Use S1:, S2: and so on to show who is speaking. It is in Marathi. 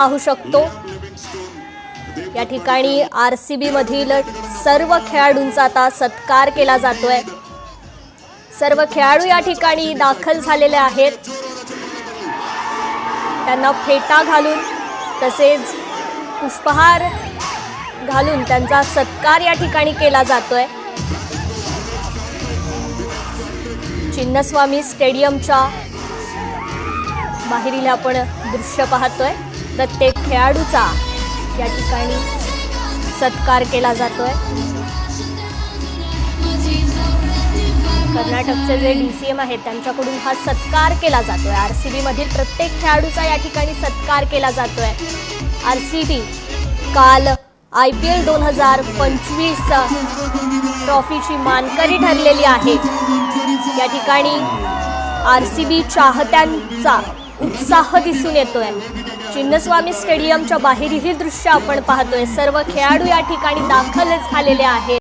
S1: पाहू शकतो या ठिकाणी आरसीबी मधील सर्व खेळाडूंचा आता सत्कार केला जातोय। सर्व खेळाडू या ठिकाणी दाखल झालेले आहेत। त्यांना फेटा घालून तसेच पुष्पहार घालून त्यांचा सत्कार या ठिकाणी केला जातोय। चिन्नस्वामी स्टेडियमच्या बाहेरील आपण दृश्य पाहतोय। प्रत्येक खेळाडूचा या ठिकाणी सत्कार केला जातोय। कर्नाटकचे जे डीसीएम आहेत त्यांच्याकडून हा सत्कार केला जातोय। आरसीबी मधील प्रत्येक खेळाडूचा या ठिकाणी सत्कार केला जातोय। आरसीबी काल IPL 2025 ट्रॉफीची मानकरी ठरलेली आहे। या ठिकाणी आरसीबी चाहत्यांचा उत्साह दिसून येतोय। चिन्नस्वामी स्टेडियमच्या बाहेर ही दृश्य आपण पाहतोय। सर्व खेळाडू या ठिकाणी दाखल झालेले आहेत।